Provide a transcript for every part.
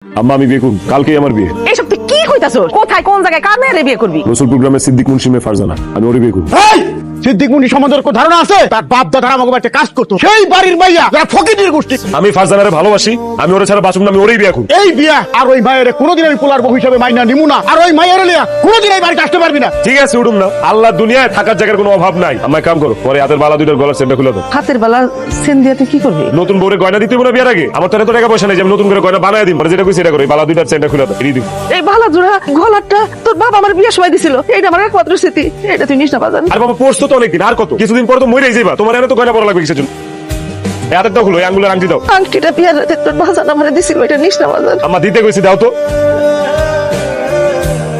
আম্মা আমি বিয়ে করব, কালকেই আমার বিয়ে। এইসব তুই কি কইতাছস? কোথায় কোন জায়গায় কার মেয়ে বিয়ে করবি? রসুলপুর গ্রামের সিদ্দিক মুন্সি মেয়ে ফারজানা, আমি ওরে বিয়ে করব। এই সিদ্দিক মুন্নি সম্বন্ধে কোন ধারণা আছে? তার বাপ দাদা আমাকে বাড়িতে কাজ করতো, সেই বাড়ির মাইয়া যারা ফকিরের গোষ্ঠী। আমি ফারজানারে ভালোবাসি, আমি ওরে ছাড়া বাঁচব না, আমি ওরেই বিয়ে করব। এই বিয়া আর ওই মায়ের কোনোদিন আমি পোলার বউ হিসাবে মাইনা নিমু না, আর ওই মায়ের লিয়া কোনোদিন এই বাড়িতে আসতে পারবি না। ঠিক আছে উঠুম না, আল্লাহ দুনিয়ায় থাকার জায়গার কোনো অভাব নাই। আমায় কাম করো, পরে হাতের বালা দুইটার গলার চেনটা খুলে দাও। হাতের বালা সেন দিয়া তুই কি করবি? নতুন বউরে গয়না দিতে হবে না বিয়ার আগে? আমার তো এত টাকা পয়সা নেই যে আমি নতুন করে গয়না বানায় দিই। পরে যেটা কই সেটা করো, এই বালা দুইটার চেনটা খুলে দাও, এড়িয়ে দিই। এই বালা জোড়া গলারটা তোর বাবা আমার বিয়ের সময় দিছিল, এটা আমার একমাত্র স্মৃতি। এটা তুই নিস না বাজান। আর বাবা পড়ছো তো অনেকদিন, আর কত? কিছুদিন পরে তো মরেই যাইবা, তোমার এত গয়না পড়া লাগবে কিসের জন্য? এই হাতেরটা খুলো, এই আঙ্গুলের আংটি দাও। আংটিটা বিয়ার রাতে তোর বাজান আমারে দিছিল, এটা নিস না বাজান। আম্মা দিতে কইছি, দাও তো।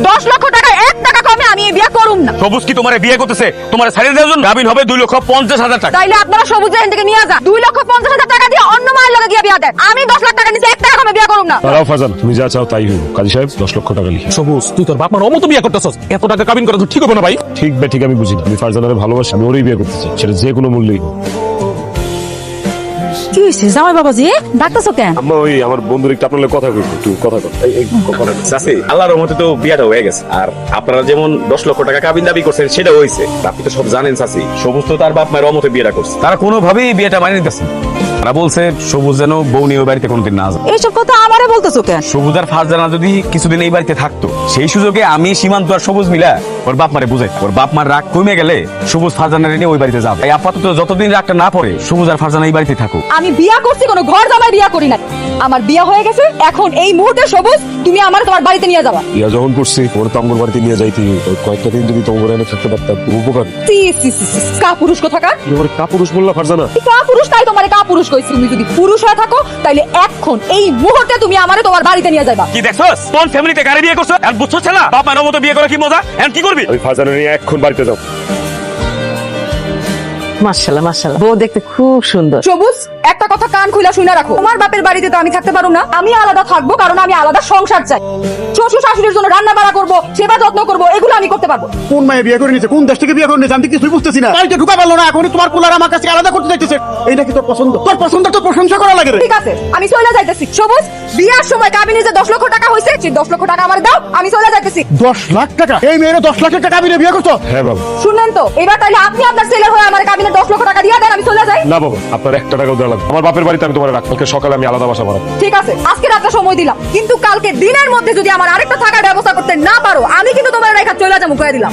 10 লক্ষ টাকা 1 টাকা কমে আমি এই বিয়ে করুম না। সবুজ কি তোমার বিয়ে করতেছে? তোমার ছাড়িয়ে দেওয়ার জন্য গাবিন হবে 2,50,000 টাকা। তাইলে আপনারা সবুজ এখান থেকে নিয়ে যা, 2,50,000 টাকা দিয়ে অন্য মায়ের লগে গিয়ে বিয়া দেন। আমি 10 লাখ টাকা নিচে 1 টাকা কমে বিয়ে করুম না। দাঁড়াও ফারজান, তুমি যা চাও তাই হইব। কাজী সাহেব 10 লক্ষ টাকা লিখে। সবুজ তুই তোর বাপ মার অমতো বিয়ে করতেছস, এত টাকা কাবিন করা তো ঠিক হবে না ভাই। ঠিক বে ঠিক আমি বুঝি না। আমি ফারজানারে ভালোবাসি, আমি ওরেই বিয়ে করতে চাই, সেটা যে কোনো মূল্যেই হোক। কি হয়েছে জামাই বাবাজি, ডাকতেছো কেন? আম্মা ওই আমার বন্ধুর একটু আপনার লগে কথা কইব, একটু কথা কর। এই কথা চাচি, আল্লাহর রহমতে তো বিয়াটা হয়ে গেছে। আর আপনারা যেমন 10 লক্ষ টাকা কাবিন দাবি করছেন সেটা হয়েছে। আপনি তো সব জানেন চাচি, সবুজ তো তার বাপ মায়ের রহমতে বিয়েটা করছে। তারা কোনোভাবেই বিয়েটা মানিয়ে নিতেছে না। তারা বলছে সবুজ যেন বউ নিয়ে ওই বাড়িতে কোনোদিন না যায়। এইসব কথা আমারে বলতেছো কেন? সবুজ আর ফারজানা যদি কিছুদিন এই বাড়িতে থাকতো, সেই সুযোগে আমি সীমান্ত আর সবুজ মিলা ওর বাপ মারে বুঝাই, ওর বাপ মার রাগ কমে গেলে সবুজ ফারজানারে নিয়ে ওই বাড়িতে যাবে। এই আপাতত যতদিন রাগটা না পড়ে, সবুজ আর ফারজানা এই বাড়িতে থাকুক। আমি বিয়া করছি, কোনো ঘর জামাই বিয়া করি না। আমার বিয়া হয়ে গেছে, এখন এই মুহূর্তে সবুজ তুমি আমার তোমার বাড়িতে নিয়ে যাবা। ইয়া যখন করছি ওরা তো আমার বাড়িতে নিয়ে যাইতে, ওই কয়েকটা দিন যদি তোমার এনে থাকতে পারতাম উপকার। কা পুরুষ কোথাকার? তোমার কাপুরুষ বললা ফারজানা? কা পুরুষ, তাই তোমারে কা পুরুষ কইছি। তুমি যদি পুরুষ হয়ে থাকো তাইলে এখন এই মুহূর্তে তুমি আমারে তোমার বাড়িতে নিয়ে যাবা। কি দেখছস? কোন ফ্যামিলিতে গাড়ি বিয়ে করছো? আর বুঝছস না বাপ মায়ের মতো বিয়ে করা কি মজা? এখন কি করবি? আমি ফারজানা নিয়ে এখন বাড়িতে যাও। মাশাআল্লাহ মাশাআল্লাহ, বউ দেখতে খুব সুন্দর। সবুজ, একটা কথা কান খুলে শুনে রাখো, তোমার বাপের বাড়িতে তো আমি থাকতে পারবো না। আমি আলাদা থাকবো, কারণ আমি আলাদা সংসার চাই। শ্বশুর শাশুড়ির জন্য রান্না বাড়া করবো, সেবা যত্ন করবো, এগুলো আমি করতে পারবো। কোন মায়ে বিয়ে করে নিয়েছে, কোন দেশ থেকে বিয়ে করে নিয়েছে, আমি তো কিছুই বুঝতেছি না। বাড়িতে ঢুকা পারলো না, এখনই তোমার পোলার আমার কাছে আলাদা করতে চাইতেছে। এইটা কি তোর পছন্দ? তোর পছন্দ তো প্রশংসা করা লাগে রে। ঠিক আছে, আমি চলে যাইতেছি। সবুজ, বিয়ার সময় কাবিনে যে 10 লক্ষ টাকা হয়েছে, সেই 10 লক্ষ টাকা আমার দাও, আমি চলে যাইতেছি। 10 লাখ টাকা? এই মেয়ের 10 লাখ টাকা কাবিনে বিয়ে করছো? হ্যাঁ বাবা। শুনলেন তো? এবার তাইলে আপনি আপনার ছেলের হয়ে আমার কাবিনে 10 লক্ষ টাকা দিয়ে দেন, আমি চলে যাই। না বাবা, আপনার 1 টাকাও দেওয়া লাগবে। আমার বাপের বাড়িতে আমি তোমার রাখ, কালকে সকালে আমি আলাদা বাসা বাড়াবো। ঠিক আছে, আজকে রাতটা সময় দিলাম, কিন্তু কালকে দিনের মধ্যে যদি আমার আরেকটা থাকার ব্যবস্থা করতে না পারো, আমি কিন্তু তোমার রেখা চলে যাবো, কয়ে দিলাম।